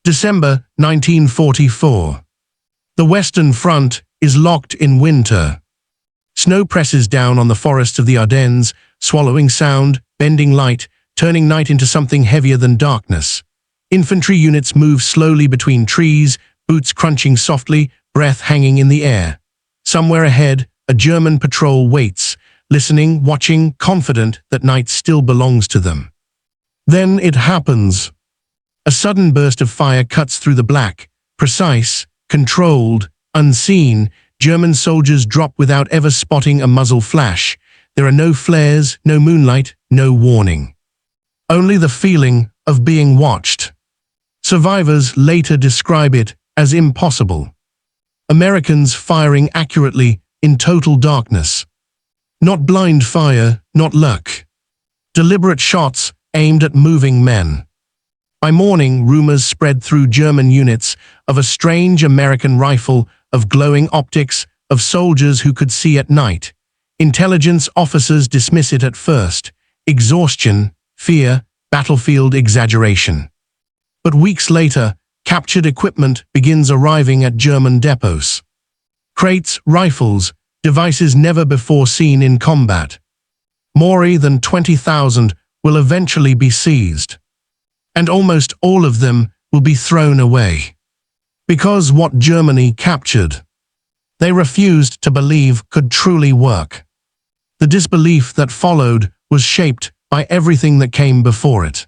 December 1944. The Western Front is locked in winter. Snow presses down on the forests of the Ardennes, swallowing sound, bending light, turning night into something heavier than darkness. Infantry units move slowly between trees, boots crunching softly, breath hanging in the air. Somewhere ahead, a German patrol waits, listening, watching, confident that night still belongs to them. Then it happens. A sudden burst of fire cuts through the black. Precise, controlled, unseen, German soldiers drop without ever spotting a muzzle flash. There are no flares, no moonlight, no warning. Only the feeling of being watched. Survivors later describe it as impossible. Americans firing accurately in total darkness. Not blind fire, not luck. Deliberate shots aimed at moving men. By morning, rumors spread through German units of a strange American rifle, of glowing optics, of soldiers who could see at night. Intelligence officers dismiss it at first. Exhaustion, fear, battlefield exaggeration. But weeks later, captured equipment begins arriving at German depots. Crates, rifles, devices never before seen in combat. More than 20,000 will eventually be seized. And almost all of them will be thrown away. Because what Germany captured, they refused to believe could truly work. The disbelief that followed was shaped by everything that came before it.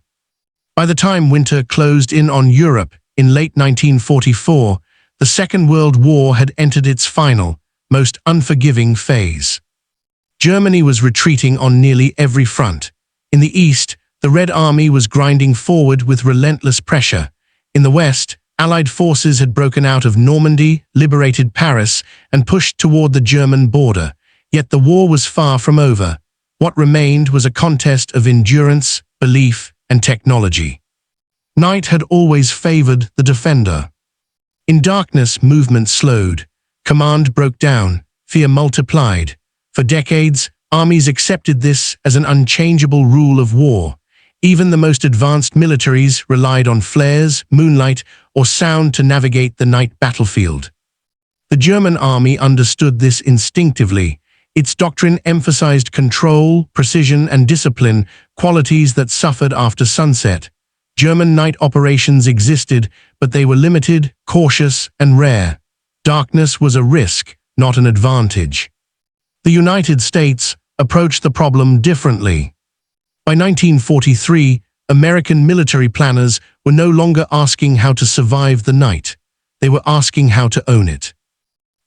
By the time winter closed in on Europe in late 1944, the Second World War had entered its final, most unforgiving phase. Germany was retreating on nearly every front. In the east, the Red Army was grinding forward with relentless pressure. In the west, Allied forces had broken out of Normandy, liberated Paris, and pushed toward the German border. Yet the war was far from over. What remained was a contest of endurance, belief, and technology. Night had always favored the defender. In darkness, movement slowed. Command broke down. Fear multiplied. For decades, armies accepted this as an unchangeable rule of war. Even the most advanced militaries relied on flares, moonlight, or sound to navigate the night battlefield. The German army understood this instinctively. Its doctrine emphasized control, precision, and discipline, qualities that suffered after sunset. German night operations existed, but they were limited, cautious, and rare. Darkness was a risk, not an advantage. The United States approached the problem differently. By 1943, American military planners were no longer asking how to survive the night. They were asking how to own it.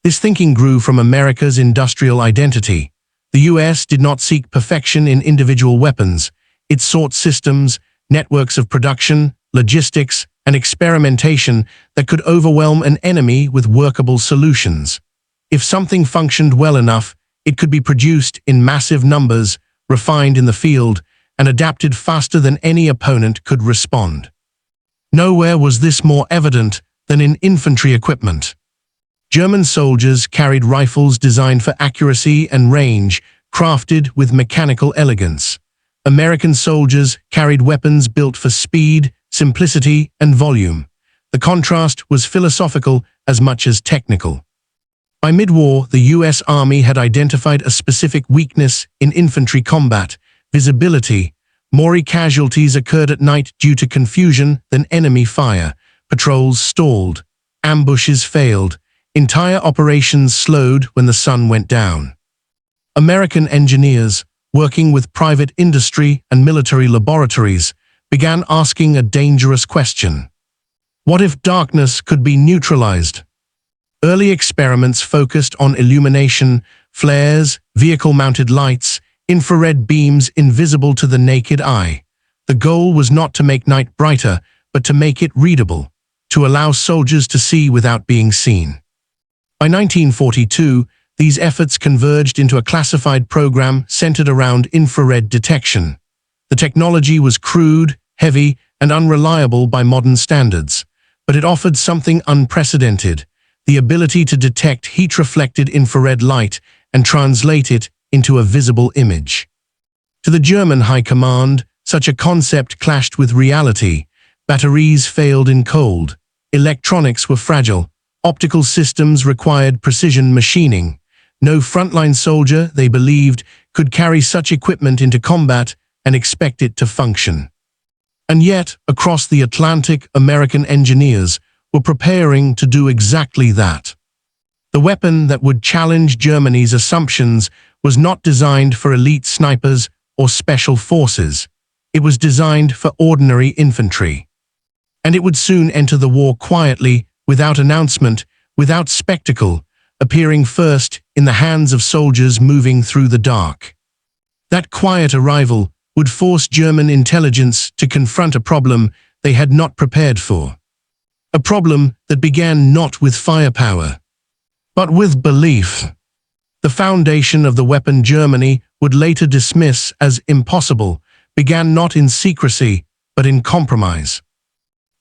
This thinking grew from America's industrial identity. The US did not seek perfection in individual weapons. It sought systems, networks of production, logistics, and experimentation that could overwhelm an enemy with workable solutions. If something functioned well enough, it could be produced in massive numbers, refined in the field, and adapted faster than any opponent could respond. Nowhere was this more evident than in infantry equipment. German soldiers carried rifles designed for accuracy and range, crafted with mechanical elegance. American soldiers carried weapons built for speed, simplicity, and volume. The contrast was philosophical as much as technical. By mid-war, the US Army had identified a specific weakness in infantry combat: visibility. More casualties occurred at night due to confusion than enemy fire. Patrols stalled. Ambushes failed. Entire operations slowed when the sun went down. American engineers, working with private industry and military laboratories, began asking a dangerous question. What if darkness could be neutralized? Early experiments focused on illumination, flares, vehicle-mounted lights, infrared beams invisible to the naked eye. The goal was not to make night brighter, but to make it readable, to allow soldiers to see without being seen. By 1942, these efforts converged into a classified program centered around infrared detection. The technology was crude, heavy, and unreliable by modern standards, but it offered something unprecedented: the ability to detect heat-reflected infrared light and translate it into a visible image. To the German High Command, such a concept clashed with reality. Batteries failed in cold. Electronics were fragile. Optical systems required precision machining. No frontline soldier, they believed, could carry such equipment into combat and expect it to function. And yet, across the Atlantic, American engineers were preparing to do exactly that. The weapon that would challenge Germany's assumptions was not designed for elite snipers or special forces. It was designed for ordinary infantry. And it would soon enter the war quietly, without announcement, without spectacle, appearing first in the hands of soldiers moving through the dark. That quiet arrival would force German intelligence to confront a problem they had not prepared for. A problem that began not with firepower, but with belief. The foundation of the weapon Germany would later dismiss as impossible began not in secrecy, but in compromise.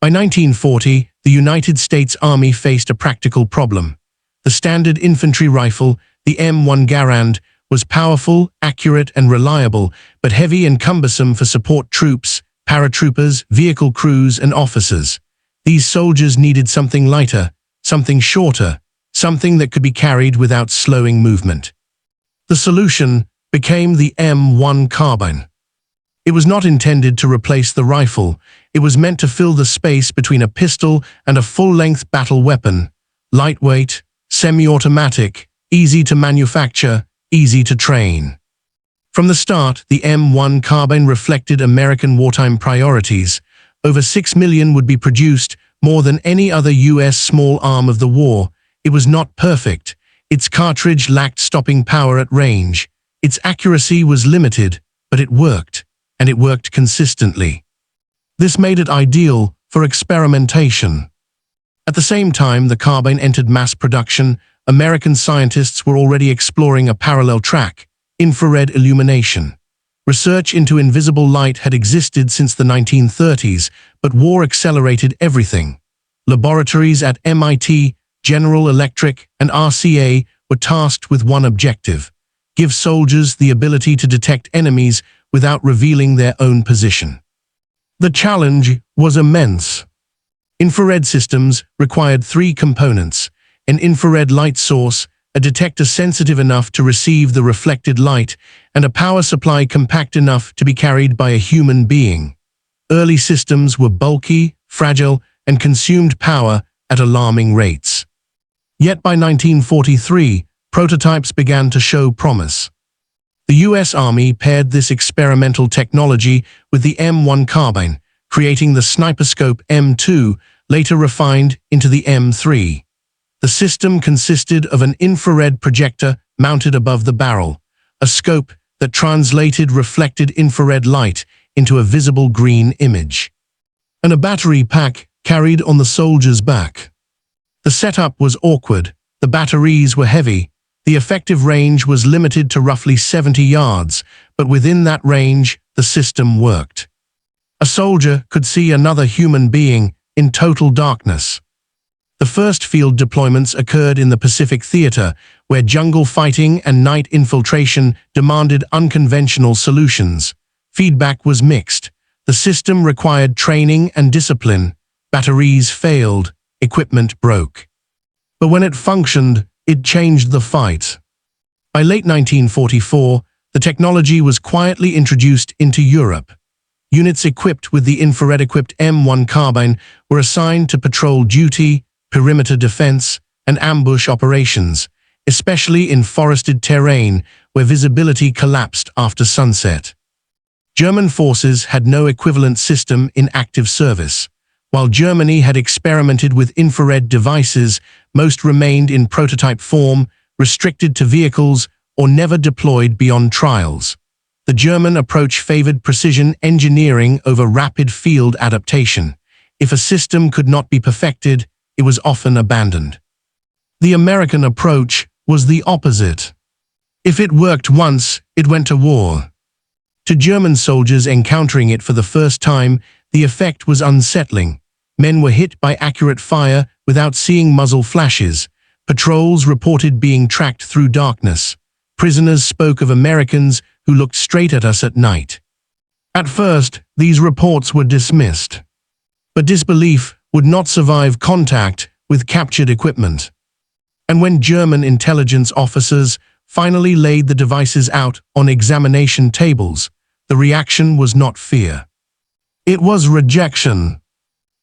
By 1940, the United States Army faced a practical problem. The standard infantry rifle, the M1 Garand, was powerful, accurate, and reliable, but heavy and cumbersome for support troops, paratroopers, vehicle crews, and officers. These soldiers needed something lighter, something shorter, something that could be carried without slowing movement. The solution became the M1 Carbine. It was not intended to replace the rifle. It was meant to fill the space between a pistol and a full-length battle weapon. Lightweight, semi-automatic, easy to manufacture, easy to train. From the start, the M1 Carbine reflected American wartime priorities. Over 6 million would be produced, more than any other U.S. small arm of the war. It was not perfect. Its cartridge lacked stopping power at range. Its accuracy was limited, but it worked, and it worked consistently. This made it ideal for experimentation. At the same time the carbine entered mass production, American scientists were already exploring a parallel track: infrared illumination. Research into invisible light had existed since the 1930s, but war accelerated everything. Laboratories at MIT, General Electric, and RCA were tasked with one objective: give soldiers the ability to detect enemies without revealing their own position. The challenge was immense. Infrared systems required three components: an infrared light source, a detector sensitive enough to receive the reflected light, and a power supply compact enough to be carried by a human being. Early systems were bulky, fragile, and consumed power at alarming rates. Yet by 1943, prototypes began to show promise. The U.S. Army paired this experimental technology with the M1 Carbine, creating the sniperscope M2, later refined into the M3. The system consisted of an infrared projector mounted above the barrel, a scope that translated reflected infrared light into a visible green image, and a battery pack carried on the soldier's back. The setup was awkward, the batteries were heavy, the effective range was limited to roughly 70 yards, but within that range, the system worked. A soldier could see another human being in total darkness. The first field deployments occurred in the Pacific Theater, where jungle fighting and night infiltration demanded unconventional solutions. Feedback was mixed. The system required training and discipline. Batteries failed, equipment broke. But when it functioned, it changed the fight. By late 1944, the technology was quietly introduced into Europe. Units equipped with the infrared-equipped M1 Carbine were assigned to patrol duty, perimeter defense, and ambush operations, especially in forested terrain where visibility collapsed after sunset. German forces had no equivalent system in active service. While Germany had experimented with infrared devices, most remained in prototype form, restricted to vehicles, or never deployed beyond trials. The German approach favored precision engineering over rapid field adaptation. If a system could not be perfected, it was often abandoned. The American approach was the opposite. If it worked once, it went to war. To German soldiers encountering it for the first time, the effect was unsettling. Men were hit by accurate fire without seeing muzzle flashes. Patrols reported being tracked through darkness. Prisoners spoke of Americans who looked straight at us at night. At first, these reports were dismissed. But disbelief would not survive contact with captured equipment. And when German intelligence officers finally laid the devices out on examination tables, the reaction was not fear. It was rejection,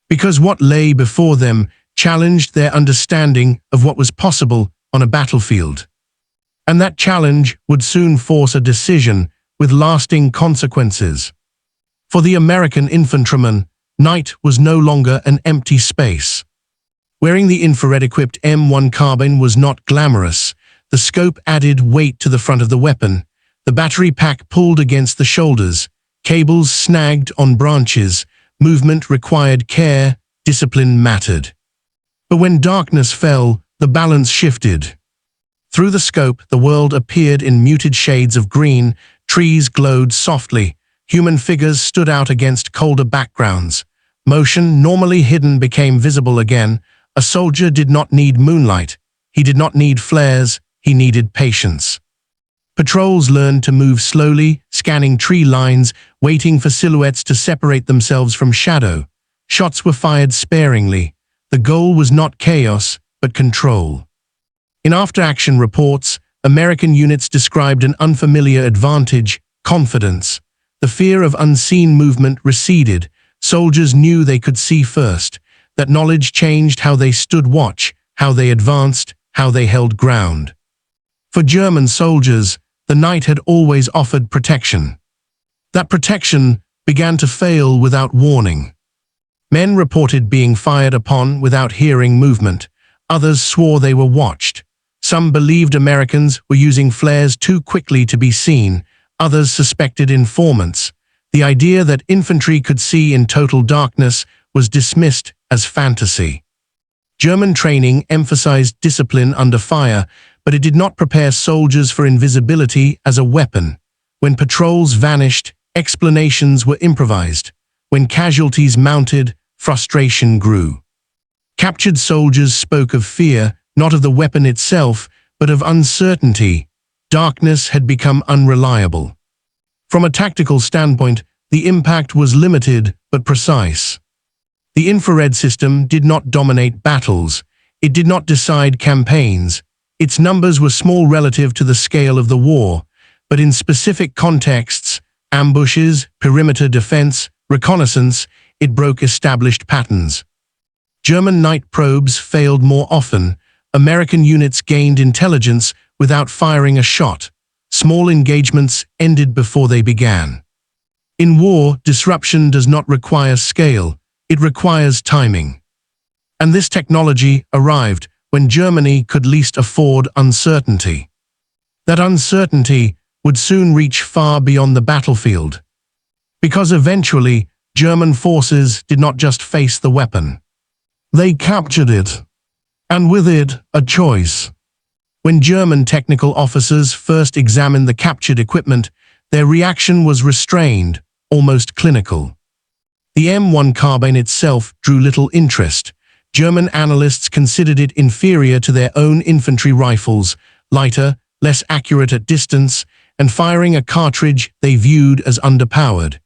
because what lay before them challenged their understanding of what was possible on a battlefield. And that challenge would soon force a decision with lasting consequences. For the American infantryman, night was no longer an empty space. Wearing the infrared-equipped M1 Carbine was not glamorous. The scope added weight to the front of the weapon. The battery pack pulled against the shoulders. Cables snagged on branches. Movement required care. Discipline mattered. But when darkness fell, the balance shifted. Through the scope, the world appeared in muted shades of green. Trees glowed softly. Human figures stood out against colder backgrounds. Motion, normally hidden, became visible again. A soldier did not need moonlight. He did not need flares. He needed patience. Patrols learned to move slowly, scanning tree lines, waiting for silhouettes to separate themselves from shadow. Shots were fired sparingly. The goal was not chaos, but control. In after-action reports, American units described an unfamiliar advantage: confidence. The fear of unseen movement receded. Soldiers knew they could see first. That knowledge changed how they stood watch, how they advanced, how they held ground. For German soldiers, the night had always offered protection. That protection began to fail without warning. Men reported being fired upon without hearing movement. Others swore they were watched. Some believed Americans were using flares too quickly to be seen. Others suspected informants. The idea that infantry could see in total darkness was dismissed as fantasy. German training emphasized discipline under fire, but it did not prepare soldiers for invisibility as a weapon. When patrols vanished, explanations were improvised. When casualties mounted, frustration grew. Captured soldiers spoke of fear, not of the weapon itself, but of uncertainty. Darkness had become unreliable. From a tactical standpoint, the impact was limited but precise. The infrared system did not dominate battles. It did not decide campaigns. Its numbers were small relative to the scale of the war, but in specific contexts, ambushes, perimeter defense, reconnaissance, it broke established patterns. German night probes failed more often. American units gained intelligence without firing a shot. Small engagements ended before they began. In war, disruption does not require scale, it requires timing. And this technology arrived when Germany could least afford uncertainty. That uncertainty would soon reach far beyond the battlefield. Because eventually, German forces did not just face the weapon. They captured it. And with it, a choice. When German technical officers first examined the captured equipment, their reaction was restrained, almost clinical. The M1 Carbine itself drew little interest. German analysts considered it inferior to their own infantry rifles, lighter, less accurate at distance, and firing a cartridge they viewed as underpowered.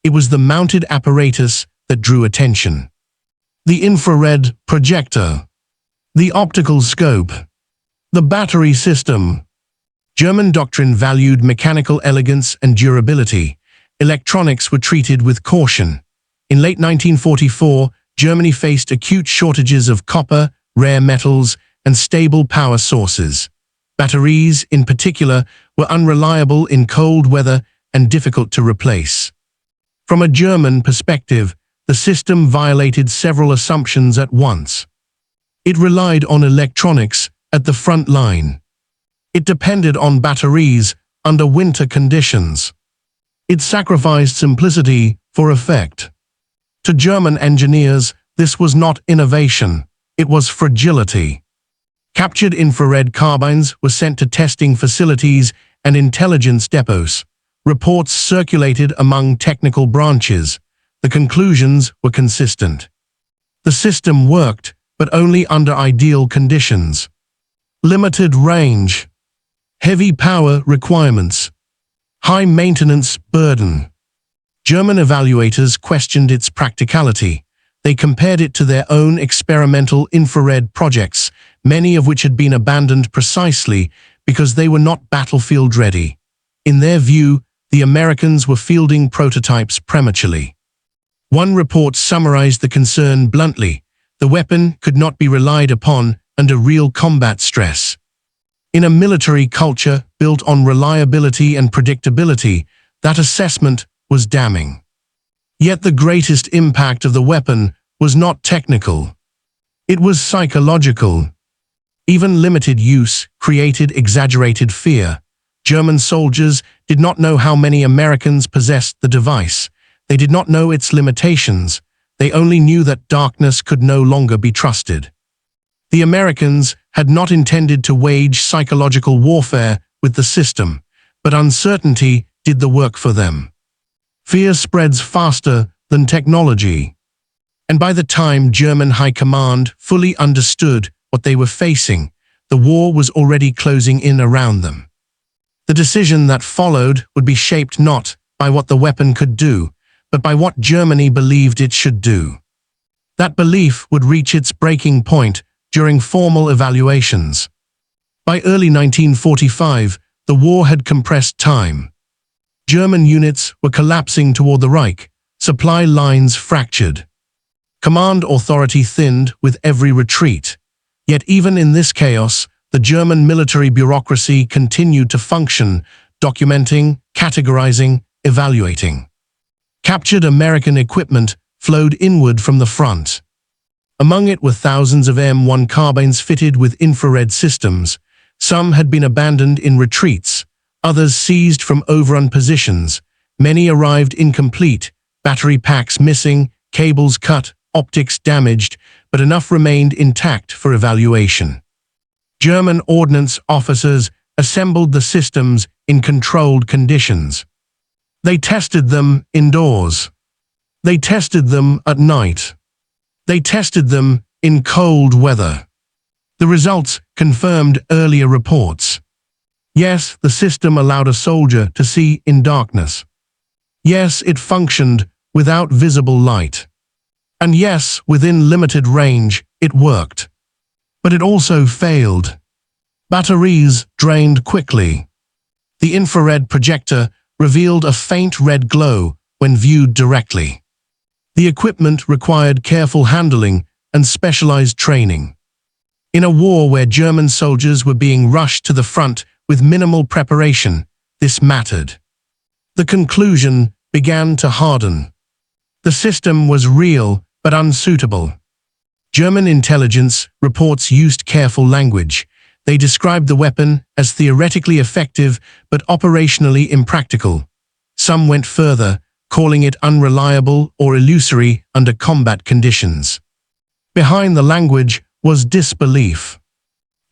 It was the mounted apparatus that drew attention. The infrared projector, the optical scope, the battery system. German doctrine valued mechanical elegance and durability. Electronics were treated with caution. In late 1944, Germany faced acute shortages of copper, rare metals, and stable power sources. Batteries, in particular, were unreliable in cold weather and difficult to replace. From a German perspective, the system violated several assumptions at once. It relied on electronics at the front line. It depended on batteries under winter conditions. It sacrificed simplicity for effect. To German engineers, this was not innovation, it was fragility. Captured infrared carbines were sent to testing facilities and intelligence depots. Reports circulated among technical branches. The conclusions were consistent. The system worked, but only under ideal conditions. Limited range, heavy power requirements, high maintenance burden. German evaluators questioned its practicality. They compared it to their own experimental infrared projects, many of which had been abandoned precisely because they were not battlefield-ready. In their view, the Americans were fielding prototypes prematurely. One report summarized the concern bluntly: the weapon could not be relied upon under real combat stress. In a military culture built on reliability and predictability, that assessment was damning. Yet the greatest impact of the weapon was not technical. It was psychological. Even limited use created exaggerated fear. German soldiers did not know how many Americans possessed the device. They did not know its limitations. They only knew that darkness could no longer be trusted. The Americans had not intended to wage psychological warfare with the system, but uncertainty did the work for them. Fear spreads faster than technology. And by the time German High Command fully understood what they were facing, the war was already closing in around them. The decision that followed would be shaped not by what the weapon could do, but by what Germany believed it should do. That belief would reach its breaking point during formal evaluations. By early 1945, the war had compressed time. German units were collapsing toward the Reich, supply lines fractured. Command authority thinned with every retreat. Yet even in this chaos, the German military bureaucracy continued to function, documenting, categorizing, evaluating. Captured American equipment flowed inward from the front. Among it were thousands of M1 carbines fitted with infrared systems. Some had been abandoned in retreats, others seized from overrun positions. Many arrived incomplete, battery packs missing, cables cut, optics damaged, but enough remained intact for evaluation. German ordnance officers assembled the systems in controlled conditions. They tested them indoors. They tested them at night. They tested them in cold weather. The results confirmed earlier reports. Yes, the system allowed a soldier to see in darkness. Yes, it functioned without visible light. And yes, within limited range, it worked. But it also failed. Batteries drained quickly. The infrared projector revealed a faint red glow when viewed directly. The equipment required careful handling and specialized training. In a war where German soldiers were being rushed to the front with minimal preparation, this mattered. The conclusion began to harden. The system was real but unsuitable. German intelligence reports used careful language. They described the weapon as theoretically effective but operationally impractical. Some went further, calling it unreliable or illusory under combat conditions. Behind the language was disbelief.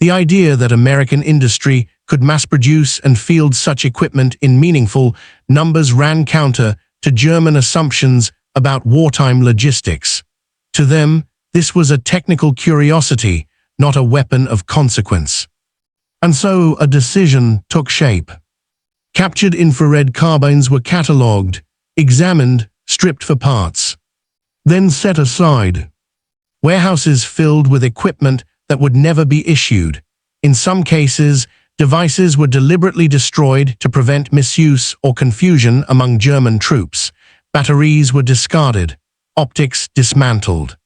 The idea that American industry could mass-produce and field such equipment in meaningful numbers ran counter to German assumptions about wartime logistics. To them, this was a technical curiosity, not a weapon of consequence. And so a decision took shape. Captured infrared carbines were catalogued, examined, stripped for parts, then set aside. Warehouses filled with equipment that would never be issued. In some cases, devices were deliberately destroyed to prevent misuse or confusion among German troops. Batteries were discarded, optics dismantled.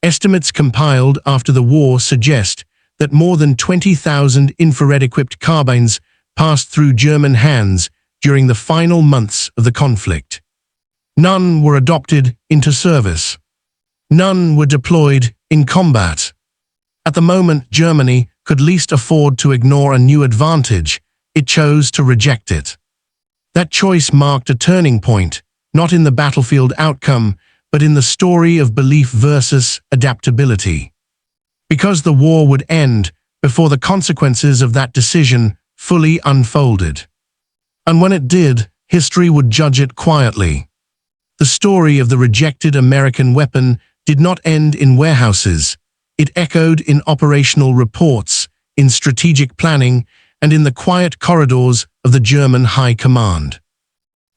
Estimates compiled after the war suggest that more than 20,000 infrared-equipped carbines passed through German hands during the final months of the conflict. None were adopted into service. None were deployed in combat. At the moment Germany could least afford to ignore a new advantage, it chose to reject it. That choice marked a turning point, not in the battlefield outcome, but in the story of belief versus adaptability. Because the war would end before the consequences of that decision fully unfolded. And when it did, history would judge it quietly. The story of the rejected American weapon did not end in warehouses. It echoed in operational reports, in strategic planning, and in the quiet corridors of the German High Command.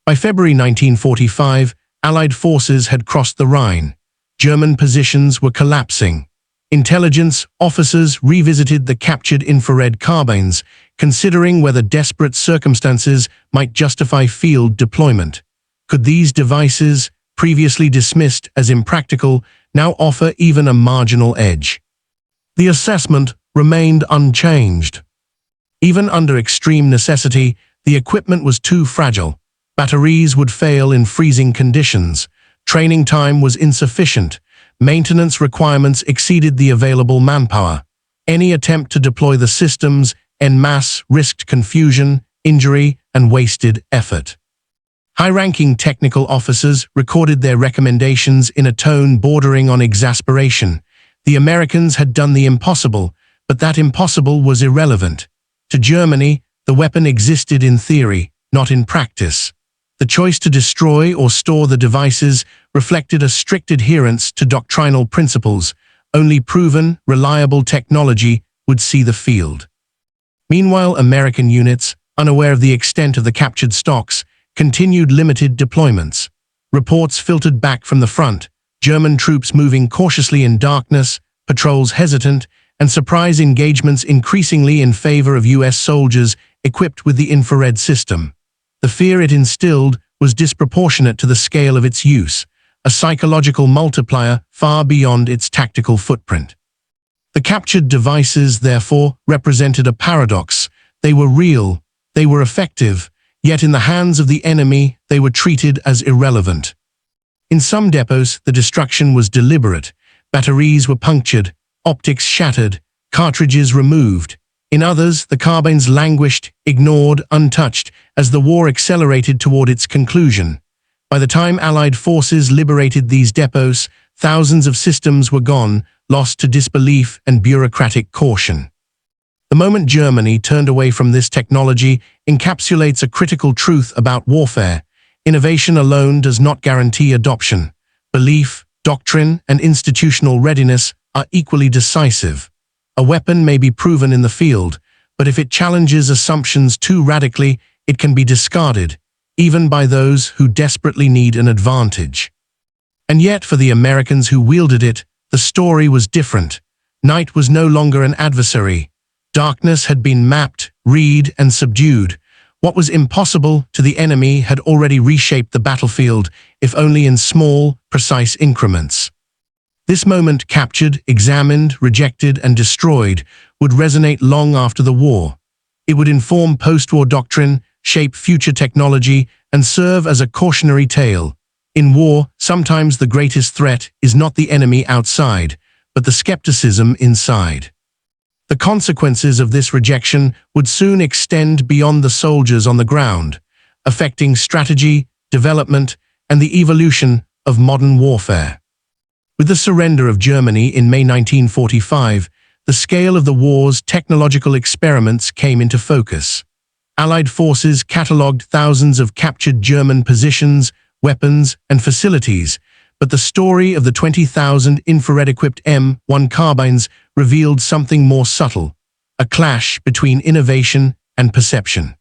By February 1945, Allied forces had crossed the Rhine. German positions were collapsing. Intelligence officers revisited the captured infrared carbines, considering whether desperate circumstances might justify field deployment. Could these devices, previously dismissed as impractical, now offer even a marginal edge? The assessment remained unchanged. Even under extreme necessity, the equipment was too fragile. Batteries would fail in freezing conditions. Training time was insufficient. Maintenance requirements exceeded the available manpower. Any attempt to deploy the systems en masse risked confusion, injury, and wasted effort. High-ranking technical officers recorded their recommendations in a tone bordering on exasperation. The Americans had done the impossible, but that impossible was irrelevant. To Germany, the weapon existed in theory, not in practice. The choice to destroy or store the devices reflected a strict adherence to doctrinal principles. Only proven, reliable technology would see the field. Meanwhile, American units, unaware of the extent of the captured stocks, continued limited deployments. Reports filtered back from the front, German troops moving cautiously in darkness, patrols hesitant, and surprise engagements increasingly in favor of U.S. soldiers equipped with the infrared system. The fear it instilled was disproportionate to the scale of its use, a psychological multiplier far beyond its tactical footprint. The captured devices, therefore, represented a paradox. They were real, they were effective, yet in the hands of the enemy they were treated as irrelevant. In some depots, the destruction was deliberate. Batteries were punctured, optics shattered, cartridges removed. In others, the carbines languished, ignored, untouched, as the war accelerated toward its conclusion. By the time Allied forces liberated these depots, thousands of systems were gone, lost to disbelief and bureaucratic caution. The moment Germany turned away from this technology encapsulates a critical truth about warfare. Innovation alone does not guarantee adoption. Belief, doctrine, and institutional readiness are equally decisive. A weapon may be proven in the field, but if it challenges assumptions too radically, it can be discarded, even by those who desperately need an advantage. And yet, for the Americans who wielded it, the story was different. Night was no longer an adversary. Darkness had been mapped, read, and subdued. What was impossible to the enemy had already reshaped the battlefield, if only in small, precise increments. This moment, captured, examined, rejected, and destroyed, would resonate long after the war. It would inform post-war doctrine, shape future technology, and serve as a cautionary tale. In war, sometimes the greatest threat is not the enemy outside, but the skepticism inside. The consequences of this rejection would soon extend beyond the soldiers on the ground, affecting strategy, development, and the evolution of modern warfare. With the surrender of Germany in May 1945, the scale of the war's technological experiments came into focus. Allied forces catalogued thousands of captured German positions, weapons, and facilities, but the story of the 20,000 infrared-equipped M1 carbines revealed something more subtle, a clash between innovation and perception.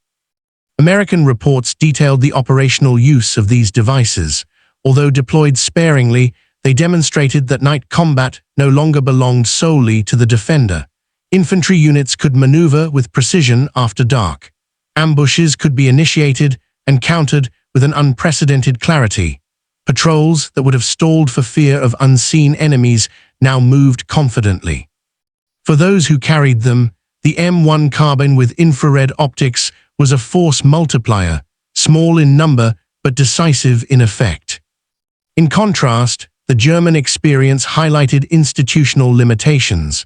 American reports detailed the operational use of these devices. Although deployed sparingly, they demonstrated that night combat no longer belonged solely to the defender. Infantry units could maneuver with precision after dark. Ambushes could be initiated and countered with an unprecedented clarity. Patrols that would have stalled for fear of unseen enemies now moved confidently. For those who carried them, the M1 carbine with infrared optics was a force multiplier, small in number but decisive in effect. In contrast, the German experience highlighted institutional limitations.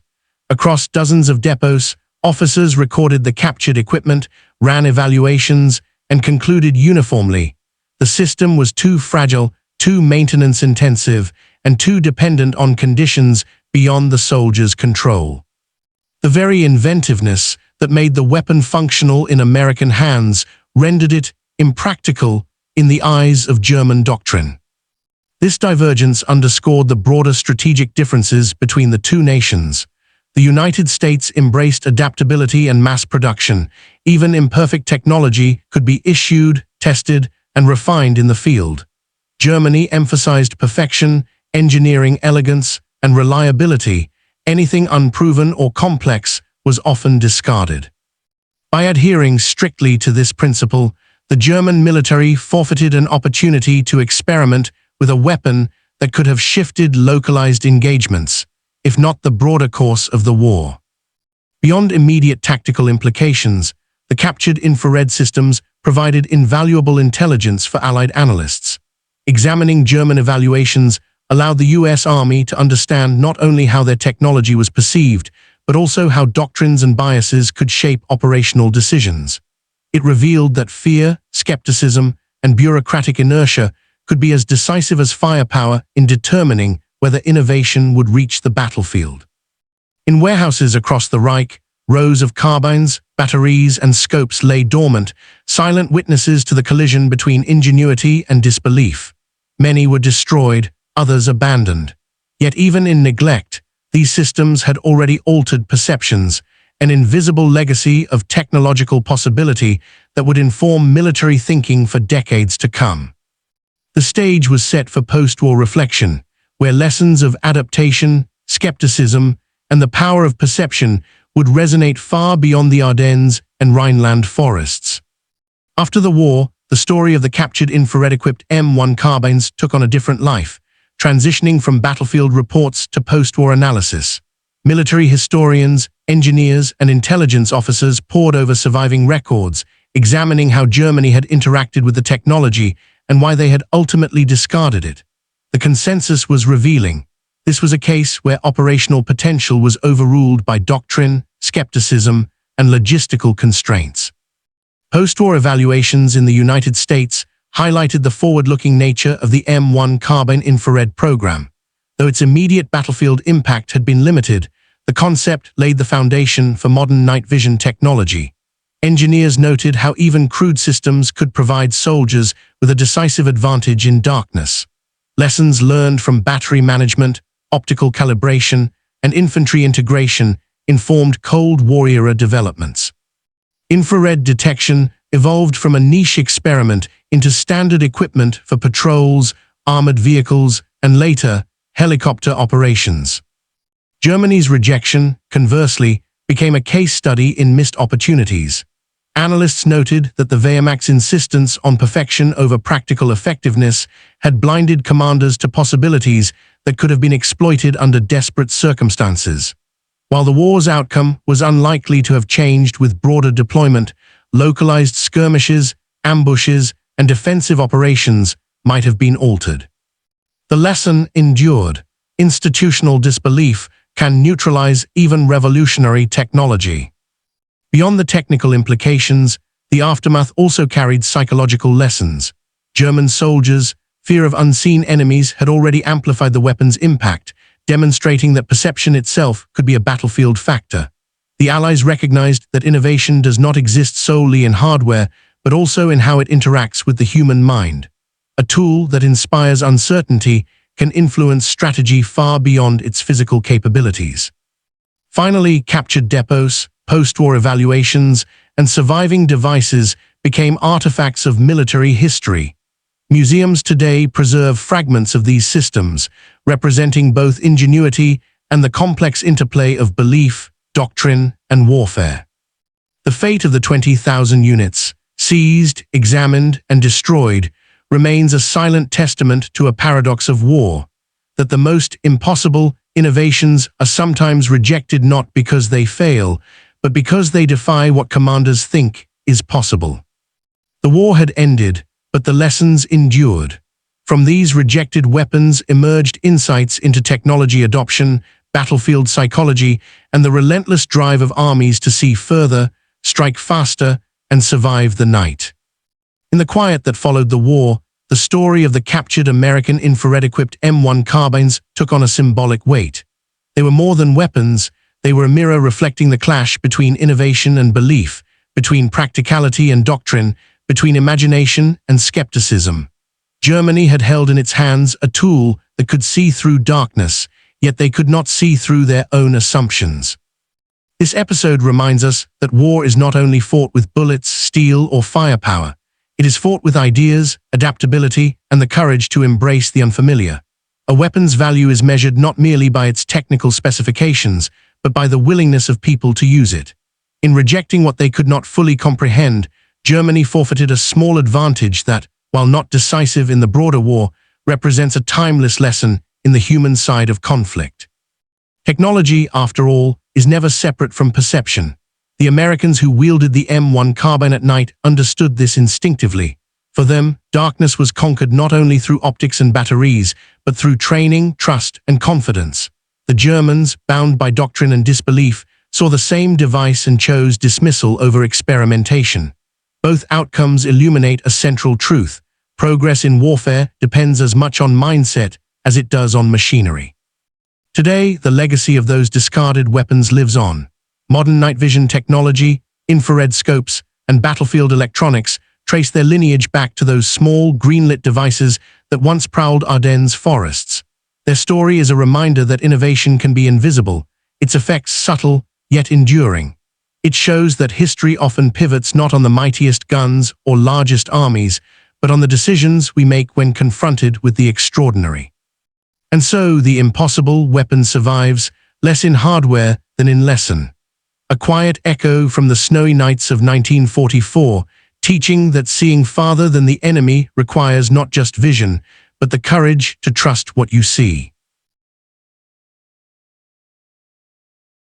Across dozens of depots, officers recorded the captured equipment, ran evaluations, and concluded uniformly: the system was too fragile, too maintenance-intensive, and too dependent on conditions beyond the soldier's control. The very inventiveness that made the weapon functional in American hands rendered it impractical in the eyes of German doctrine. This divergence underscored the broader strategic differences between the two nations. The United States embraced adaptability and mass production. Even imperfect technology could be issued, tested, and refined in the field. Germany emphasized perfection, engineering elegance, and reliability, anything unproven or complex was often discarded. By adhering strictly to this principle, the German military forfeited an opportunity to experiment with a weapon that could have shifted localized engagements, if not the broader course of the war. Beyond immediate tactical implications, the captured infrared systems provided invaluable intelligence for Allied analysts. Examining German evaluations allowed the US Army to understand not only how their technology was perceived, but also how doctrines and biases could shape operational decisions. It revealed that fear, skepticism, and bureaucratic inertia could be as decisive as firepower in determining whether innovation would reach the battlefield. In warehouses across the Reich, rows of carbines, batteries, and scopes lay dormant, silent witnesses to the collision between ingenuity and disbelief. Many were destroyed, others abandoned. Yet even in neglect, these systems had already altered perceptions, an invisible legacy of technological possibility that would inform military thinking for decades to come. The stage was set for post-war reflection, where lessons of adaptation, skepticism, and the power of perception would resonate far beyond the Ardennes and Rhineland forests. After the war, the story of the captured infrared-equipped M1 carbines took on a different life, transitioning from battlefield reports to post-war analysis. Military historians, engineers, and intelligence officers pored over surviving records, examining how Germany had interacted with the technology and why they had ultimately discarded it. The consensus was revealing. This was a case where operational potential was overruled by doctrine, skepticism, and logistical constraints. Post-war evaluations in the United States highlighted the forward-looking nature of the M1 Carbine infrared program. Though its immediate battlefield impact had been limited, the concept laid the foundation for modern night vision technology. Engineers noted how even crude systems could provide soldiers with a decisive advantage in darkness. Lessons learned from battery management, optical calibration, and infantry integration informed Cold War-era developments. Infrared detection evolved from a niche experiment into standard equipment for patrols, armored vehicles, and later, helicopter operations. Germany's rejection, conversely, became a case study in missed opportunities. Analysts noted that the Wehrmacht's insistence on perfection over practical effectiveness had blinded commanders to possibilities that could have been exploited under desperate circumstances. While the war's outcome was unlikely to have changed with broader deployment, localized skirmishes, ambushes, and defensive operations might have been altered. The lesson endured. Institutional disbelief can neutralize even revolutionary technology. Beyond the technical implications, the aftermath also carried psychological lessons. German soldiers' fear of unseen enemies had already amplified the weapon's impact, demonstrating that perception itself could be a battlefield factor. The Allies recognized that innovation does not exist solely in hardware, but also in how it interacts with the human mind. A tool that inspires uncertainty can influence strategy far beyond its physical capabilities. Finally, captured depots, post-war evaluations, and surviving devices became artifacts of military history. Museums today preserve fragments of these systems, representing both ingenuity and the complex interplay of belief, doctrine, and warfare. The fate of the 20,000 units, seized, examined, and destroyed, remains a silent testament to a paradox of war, that the most impossible innovations are sometimes rejected not because they fail, but because they defy what commanders think is possible. The war had ended, but the lessons endured. From these rejected weapons emerged insights into technology adoption, battlefield psychology, and the relentless drive of armies to see further, strike faster, and survive the night. In the quiet that followed the war, the story of the captured American infrared-equipped M1 carbines took on a symbolic weight. They were more than weapons, they were a mirror reflecting the clash between innovation and belief, between practicality and doctrine, between imagination and skepticism. Germany had held in its hands a tool that could see through darkness, yet they could not see through their own assumptions. This episode reminds us that war is not only fought with bullets, steel, or firepower. It is fought with ideas, adaptability, and the courage to embrace the unfamiliar. A weapon's value is measured not merely by its technical specifications, but by the willingness of people to use it. In rejecting what they could not fully comprehend, Germany forfeited a small advantage that, while not decisive in the broader war, represents a timeless lesson in the human side of conflict. Technology, after all, is never separate from perception. The Americans who wielded the M1 Carbine at night understood this instinctively. For them, darkness was conquered not only through optics and batteries, but through training, trust, and confidence. The Germans, bound by doctrine and disbelief, saw the same device and chose dismissal over experimentation. Both outcomes illuminate a central truth. Progress in warfare depends as much on mindset as it does on machinery. Today, the legacy of those discarded weapons lives on. Modern night vision technology, infrared scopes, and battlefield electronics trace their lineage back to those small, green-lit devices that once prowled Ardennes forests. Their story is a reminder that innovation can be invisible, its effects subtle, yet enduring. It shows that history often pivots not on the mightiest guns or largest armies, but on the decisions we make when confronted with the extraordinary. And so the impossible weapon survives, less in hardware than in lesson. A quiet echo from the snowy nights of 1944, teaching that seeing farther than the enemy requires not just vision, but the courage to trust what you see.